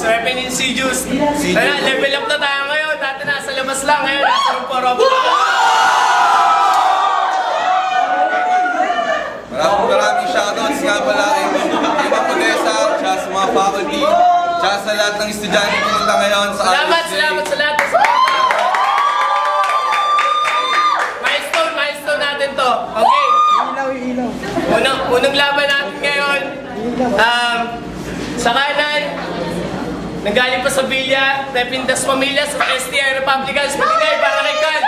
Boss, repping Insidious. Kaya level up na tayo ngayon. Dati nasa labas lang, ngayon nasa room po, Robot. Maraming shoutouts nga pala kay Ma'am Odessa, tsaka sa mga faculty, tsaka sa lahat ng estudyante pumunta ngayon sa Salamat sa lahat. Milestone natin to. Okay. Unang laban natin ngayon. Sa kanan, nanggaling pa sa Villa, Repindas Pamilya sa STI Republicans, matingay para kay Cal.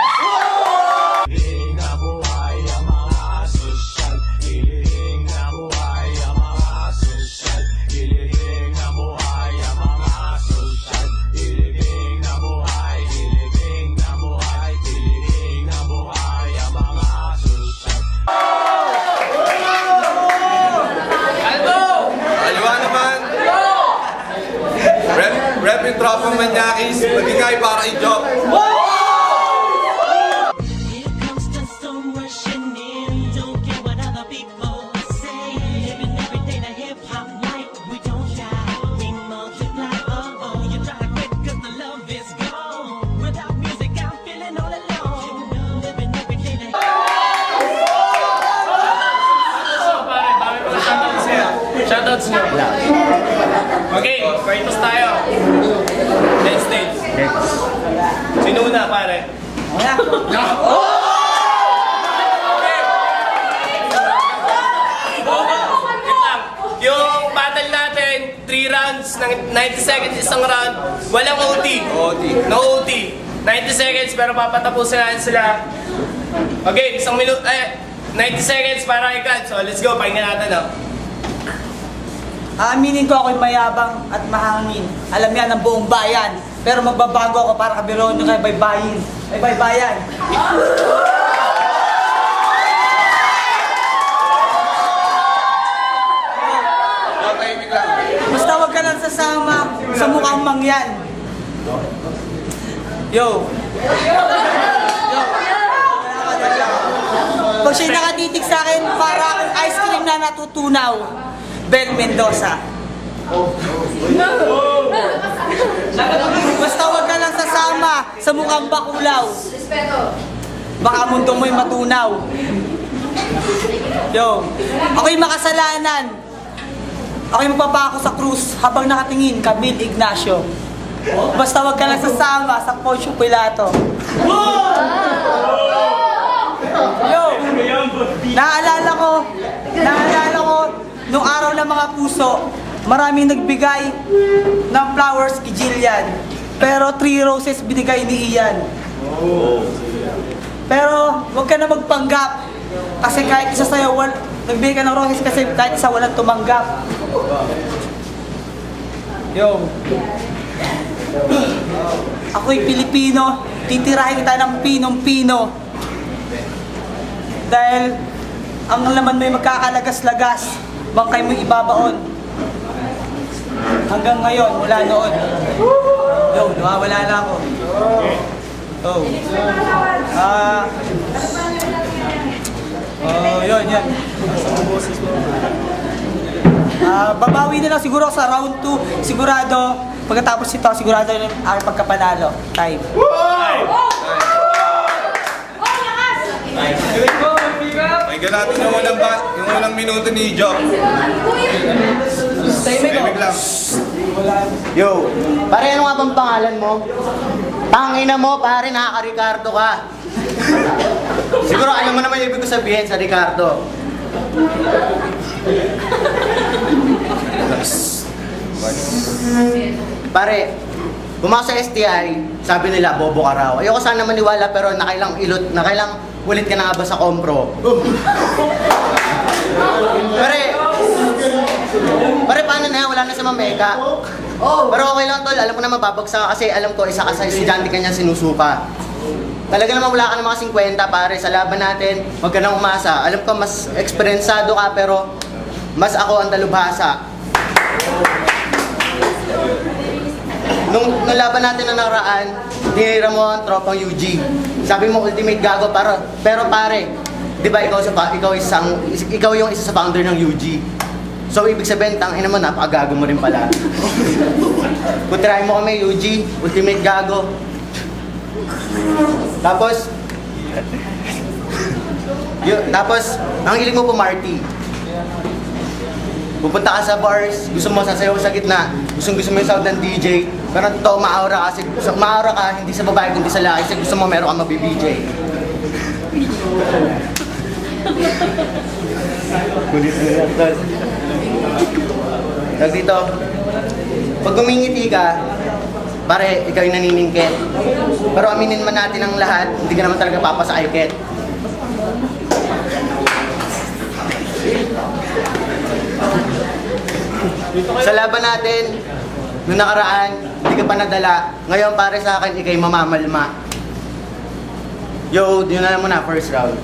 Rep yung tropang Manyakis, magingay para i-job. Shoutouts nyo. Okay, Kratos tayo. Let's stage. Sino una, pare? Okay. Yung battle natin, 3 rounds, ng 90 seconds isang round, walang OT. No OT. 90 seconds pero papatapusin natin sila. Okay, 90 seconds para ikaw. So let's go, pakinggan natin. Aaminin ko ako'y mayabang at mahangin. Alam yan ng buong bayan. Pero magbabago ako para kabiroon nyo kay baybayin. Ay baybayan. Basta huwag ka lang sasama sa mukhang mangyan. Yo. Pag siya'y nakatitig sa akin, para akong ice cream na natutunaw. Ben Mendoza. Basta huwag ka lang sasama sa mukhang bakulaw. Baka mundo mo'y matunaw. Yo, ako'y makasalanan. Ako'y magpapako sa krus habang nakatingin Camille Ignacio. Basta huwag ka lang sasama sa Poncio Pilato. Yo, naalala ko nung araw ng mga puso, maraming nagbigay ng flowers kay Jillian. Pero 3 roses binigay ni Ian. Pero huwag ka na magpanggap. Kasi kahit isa sa'yo, nagbigay ka ng roses kasi kahit isa walang tumanggap. Yo. Ako'y Pilipino, titirahin kita ng pinong-pino. Dahil ang laman mo'y magkakalagas-lagas. Bangkay mo ibabaon. Hanggang ngayon, mula noon. Yo, nawawala na ako. Yun. Babawi na lang siguro sa round 2. Sigurado, pagkatapos ito, sigurado yung aking pagkapanalo. Time. Pakinggan natin yung unang minuto ni Job. Tahimik lang. Yo, pare, ano nga bang pangalan mo? Tangina mo, pare, nakaka-Ricardo ka. Siguro alam mo naman yung ibig ko sabihin sa Ricardo. Pare, pumasok sa STI, sabi nila, bobo ka raw. Ayoko sana maniwala pero nakailang ulit ka na nga ba sa kompro? Pare, paano na yan? Wala na sa Mameka. Pero okay lang tol, alam ko na mababagsak kasi alam ko isa ka sa estudyante kanya sinusuka. Talaga naman wala ka ng mga 50 pare, sa laban natin, huwag ka nang umasa. Alam ko mas eksperyensado ka pero mas ako ang talubhasa. Nung laban natin na nakaraan, dinira mo ang tropang UG. Sabi mo ultimate gago pero pare, 'di ba ikaw yung isa sa founder ng UG. So ibig sabihin ina mo napakagago mo rin pala. Kutirahin mo kami, UG, Ultimate Gago. Tapos, tapos, ang hiling mo po, Marty. Pupunta ka sa bars, gusto mo sasayaw sa gitna, gusto mo yung sound ng DJ, pero totoo maaura ka, maaura ka, hindi sa babae, kundi sa lalaki, kasi gusto mo meron kang mabi-BJ. Tag dito, pag gumingiti ka, pare, ikaw yung naniningkit. Pero aminin man natin ang lahat, hindi ka naman talaga papasakit. Sa laban natin, nung nakaraan, hindi ka pa nadala. Ngayon, pare sa akin, ikay mamamalma. Yo, yun na lang muna, first round.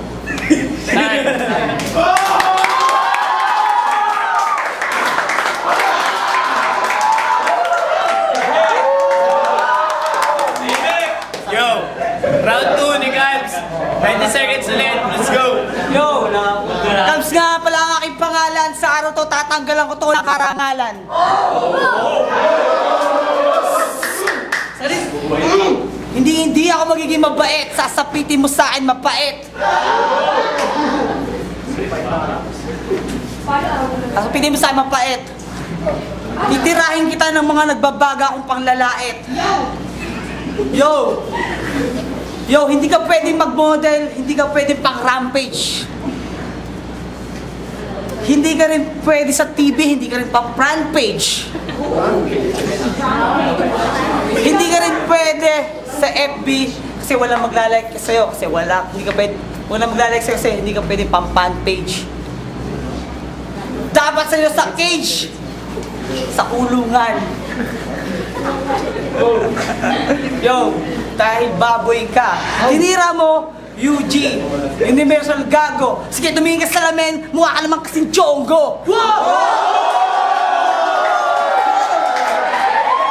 Yo, round 2 ni Cubs. 90 seconds ulit. Let's go. Yo, Cubs nga pala ang aking pangalan. Sa araw to, tatanggalan ko to ng karangalan. Hindi ako magiging mabait. Sasapitin mo sa akin mapait. Sasapitin mo sa akin mapait. Titirahin kita ng mga nagbabaga akong panglalait. Yo, hindi ka pwedeng mag-model, hindi ka pwedeng pang-rampage. Hindi ka rin pwede sa TV, hindi ka rin pa-front page. Hindi ka rin pwede sa FB kasi walang maglalike sa'yo. Kasi hindi ka pwede, walang maglalike sa'yo kasi hindi ka pwede pang-fan page. Dapat sa'yo sa cage, sa kulungan. Yo, dahil baboy ka, tinira mo, UG, Universal Gago. Sige, tumingin ka sa salamin, mukha ka naman kasing Chongo.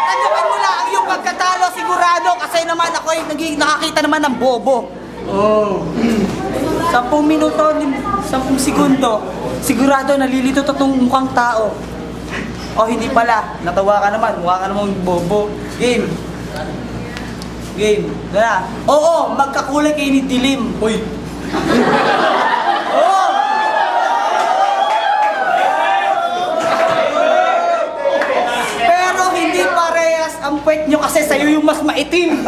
Tanggapin mo lang yung pagkatalo, sigurado, kasi naman ako ay nakakita naman ng bobo. 10 minuto, 10 segundo, sigurado nalilito to tong mukhang tao. O hindi pala, natawa ka naman, mukha ka namang bobo. Game. Na. Oo, magkakulay kayo ni Dilim. Uy. Oo. Pero hindi parehas ang puwet nyo kasi sa'yo yung mas maitim.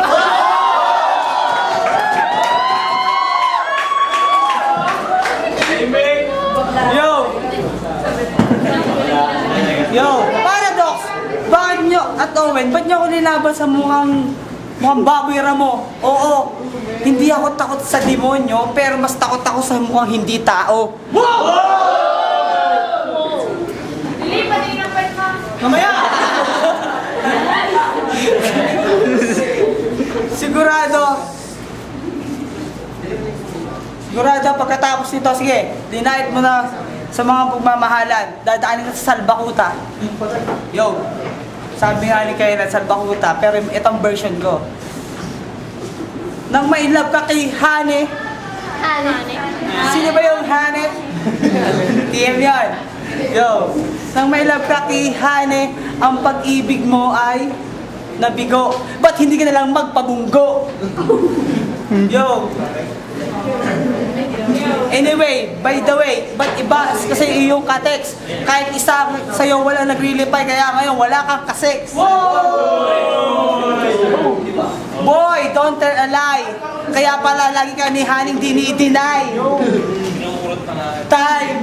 Yo, Paradox, bakit nyo, at Owen, ba't nyo ako nilaban sa mukhang baboy ramo? Oo, hindi ako takot sa demonyo, pero mas takot ako sa mukhang hindi tao. Mamaya! Sigurado pagkatapos nito, sige, dinait mo na sa mga pagmamahalan, dadaanin ka sa Salbakuta. Yo, sabi nga ni Kailan, Salbakuta, pero itong version ko. Nang mailab ka kay Hane. Sino ba yung Hane? TM yan. Yo, nang mailab ka kay Hane, ang pag-ibig mo ay nabigo. Ba't hindi ka nalang magpabunggo? Yo. Anyway, by the way, ba't iba kasi iyong ka-text? Kahit isa sa'yo wala nag-reply, kaya ngayon wala kang ka-sex. Boy, don't tell a lie. Kaya pala lagi ka ni Haning dini-deny. Time.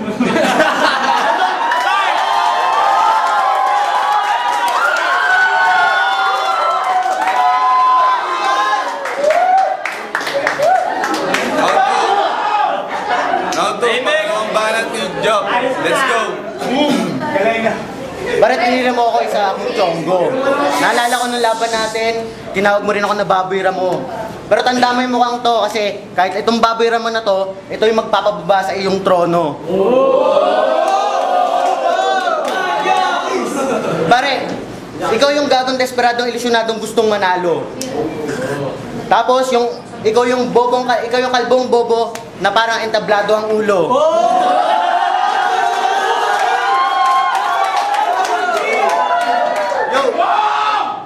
Let's go! Bakit tinira mo ako isa akong Chongo? Naalala ko nung laban natin, tinawag mo rin ako na Baboy Ramo. Pero tanda mo yung mukhang to kasi kahit itong Baboy Ramo na to, ito yung magpapababa sa iyong trono. Pare, ikaw yung gagong desperadong ilusyonadong gustong manalo. Tapos ikaw yung kalbong bobo na parang entablado ang ulo.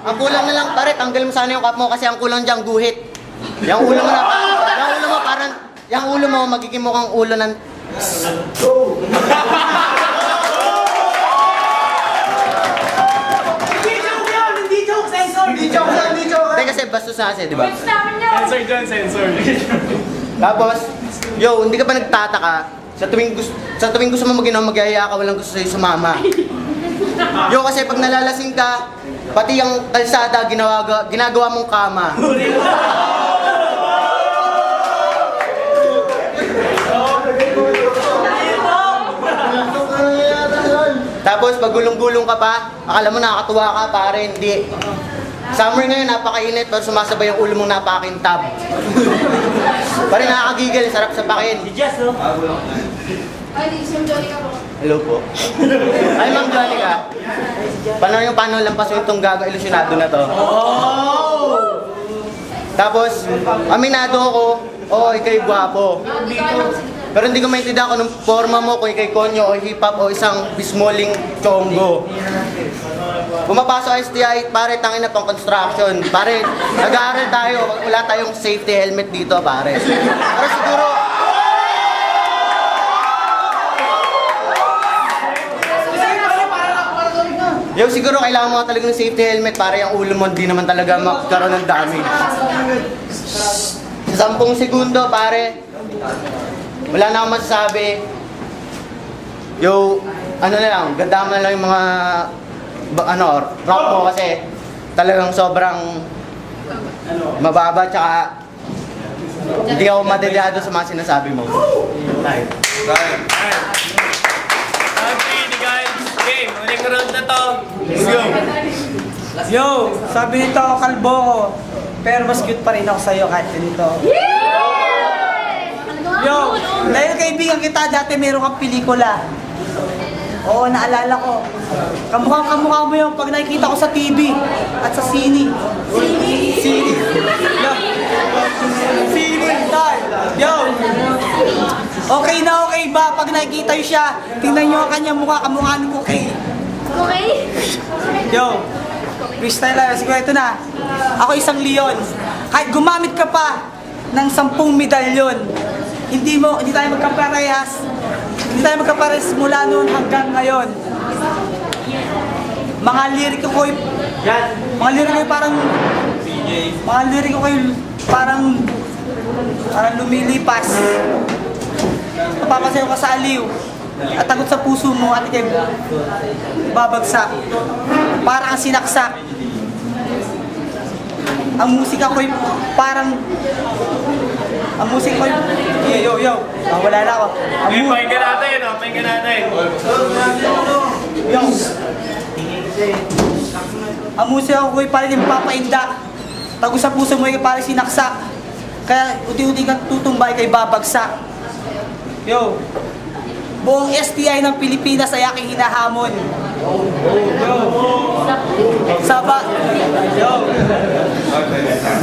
Ang kulang na lang, pare, tanggal mo sana yung cup mo kasi ang kulang dyan, guhit. Yung ulo mo na, yung ulo mo parang, yung ulo mo magiging mukhang ulo ng... Hindi joke, sensor! Hindi joke! Hindi kasi bastos na kasi, di ba? Sensor dyan, sensor. Tapos, yo, hindi ka ba nagtataka? Sa tuwing gusto mo mag-inom, magyaya ka, walang gusto sa'yo sumama. Yo, kasi pag nalalasing ka, pati ang kalsada, ginagawa mong kama. Tapos pag gulong-gulong ka pa, akala mo nakakatuwa ka, pare, hindi. Summer ngayon, napakainit, pero sumasabay yung ulo mong napakakintab. Pare, nakakagigil, sarap sa pakin. Hello po. Ay, Ma'am Jonica. Paano lampasin itong gago ilusyonado na to? Tapos, aminado ako, ikay gwapo. Pero hindi ko maintindihan kung anong forma mo, kung ikay konyo o hip-hop o isang bismoling chongo. Pumapasok STI, pare, tangin na pang construction. Pare, nag-aaral tayo, wala tayong safety helmet dito, pare. Pero siguro, siguro kailangan mo talaga ng safety helmet para yung ulo mo hindi naman talaga magkaroon ng damage. Sa 10 segundo, pare, wala na akong masasabi. Ano na lang, ganda mo na lang yung mga rock mo kasi talagang sobrang mababa tsaka hindi ako madelyado sa mga sinasabi mo. Ryan. Guys, game, uling round na to. Let's go. Yo, sabi nito, kalbo ko. Pero mas cute pa rin ako sa'yo kahit ganito. Yo, dahil kaibigan kita, dati meron kang pelikula. Oo, naalala ko. Kamukha mo yung pag nakikita ko sa TV at sa sine. Sine. Sine, tol. Yo. Okay na okay ba pag nakikita yun siya? Tingnan nyo ang kanyang mukha, kamukha ni Cookie. Okay? Yo, freestyle lang. Siguro ito na. Ako isang leon. Kahit gumamit ka pa ng 10 medalyon, hindi tayo magkaparehas. Hindi tayo magkaparehas mula noon hanggang ngayon. Mga liriko ko parang lumilipas. Mapapasayo ka sa aliw at tagot sa puso mo at ikay babagsak. Parang sinaksak. Ang musika ko'y parang... Yo. Wala na ako. Pahinga natin, pahinga natin. Ang musika ko'y parang yung papainda. Tago sa puso mo ay parang sinaksak. Kaya unti-unti kang tutumbay kay babagsak. Yo. Buong STI ng Pilipinas ay aking hinahamon.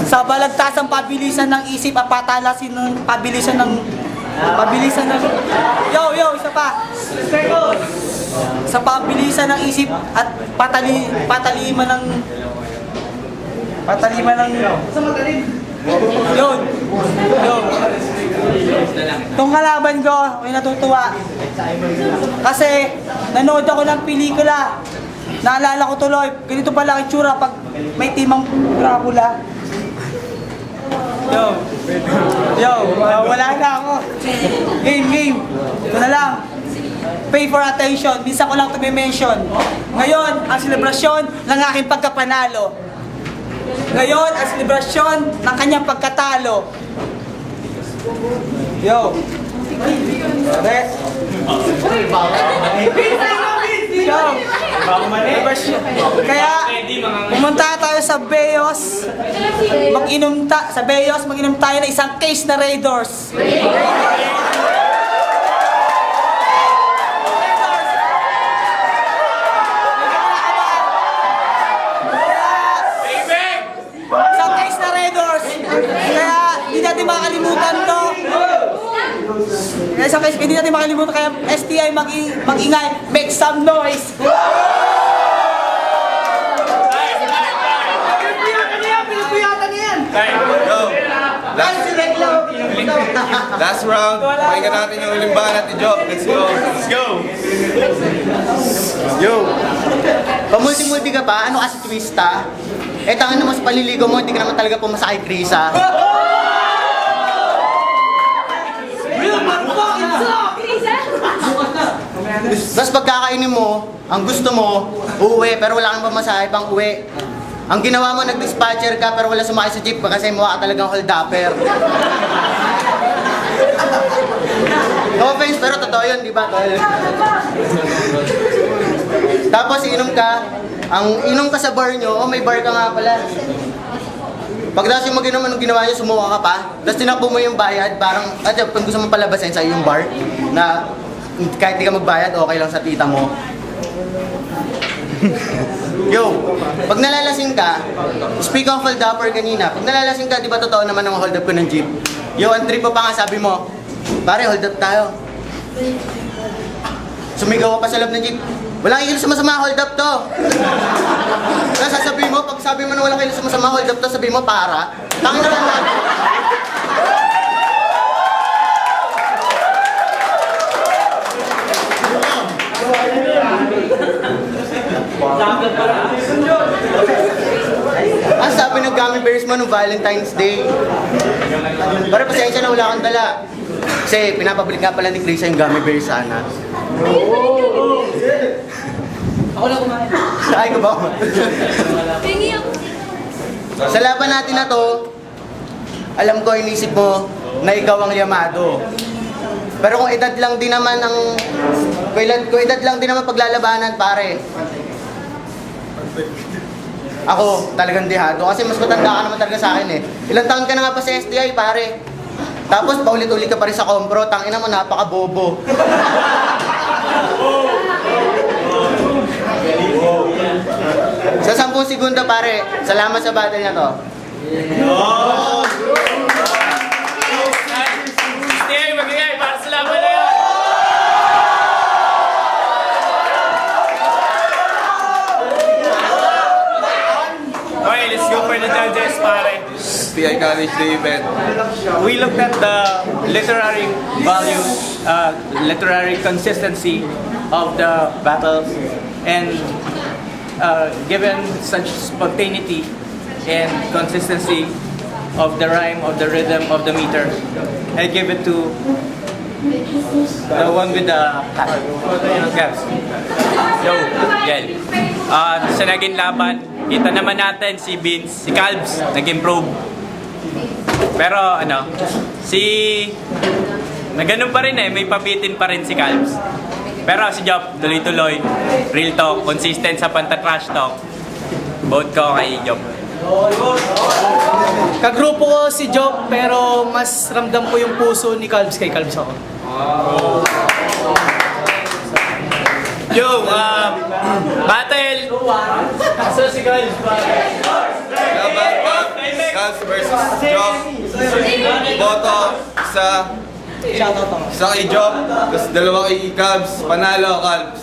Sa balagtasang pabilisan ng isip at patalasin ng pabilisan ng isa pa. Sa pabilisan ng isip at pataliman ng Yun. Itong kalaban ko, ako'y natutuwa. Kasi nanood ako ng pelikula. Naalala ko tuloy, ganito pala ang itsura pag may timang Dracula. Wala na ako. Game. Ito na lang. Pay for attention. Minsan ko lang ito mention. Ngayon, ang selebrasyon ng aking pagkapanalo. Ngayon, ang selebrasyon ng kanyang pagkatalo. Yo. Kaya pumunta tayo sa Beos. Mag-inom tayo ng isang case na Raiders. Isang case na Raiders. Kaya hindi natin makalimutan to. Kaya hindi natin makalimutan, kaya STI mag-ingay, make some noise! Yo! Last round, pakinggan natin yung limbahan natin, Joe. Let's go! Let's go! Yo! Pamulti-multi ka pa? Ano kasi twista? Eh, tangan naman sa paliligo mo, hindi ka naman talaga pumasa kay Krisa. Tapos pagkakainin mo, ang gusto mo, uuwi, pero wala kang pamasahe pang uwi. Ang ginawa mo, nag-dispatcher ka, pero wala sumakay sa jeep kasi mukha ka talagang hold-upper. No offense, pero totoo yun, di ba, tol? Tapos inom ka, inom ka sa bar nyo, may bar ka nga pala. Pagdating mo ginom, anong ginawa niya, sumuka ka pa. Tapos tinakbo mo yung bayad, parang, kung gusto mo palabasin sa'yo yung bar, na kahit di ka magbayad, okay lang sa tita mo. Yo, pag nalalasing ka, speak of hold upper kanina, pag nalalasing ka, di ba totoo naman ang hold up ko ng jeep? Yo, ang trip mo pa nga, sabi mo, pare, hold up tayo. Sumigaw ka pa sa loob ng jeep. Walang kilos sa masama, hold up to. Tapos sasabihin mo, pag sabi mo na walang kilos sa masama, hold up to, sabihin mo, para. Tangin na lang. Ang sabi ng gummy bears mo nung Valentine's Day. Para pasensya na wala kang dala. Kasi pinapabalik nga pala ni Krisa yung gummy bears sana. Ako lang kumain. Ay ko ba? Pingi ako. Sa laban natin na to, alam ko inisip mo na ikaw ang yamado. Pero kung edad lang din naman paglalabanan, pare. Ako, talagang dihado. Kasi mas matanda ka naman talaga sa akin eh. Ilang taon ka na nga pa sa STI, pare. Tapos paulit-ulit ka pa rin sa kompro. Tangina mo, napaka-bobo. Sa 10 segundo, pare. Salamat sa battle na to. Stay, magigay para sa laban na yan! Okay, let's go for the judges, pare. STI College Day event. We looked at the literary values, literary consistency of the battles, and given such spontaneity and consistency of the rhyme, of the rhythm, of the meter, I give it to the one with the hat. Gabs. Yo, yan. Sa naging laban, kita naman natin si Vince, si Calbs, nag-improve. Pero na ganun pa rin may pabitin pa rin si Calbs. Pero si Job, tuloy-tuloy, real talk, consistent sa panta-trash talk. Vote ko kay Job. Kagrupo ko si Job, pero mas ramdam ko yung puso ni Calbs kay Calbs ako. Yo, battle! So si Calbs, Laban Cavs versus Job. Boto sa kay Job, tapos dalawa kay Cavs. Panalo, Cavs.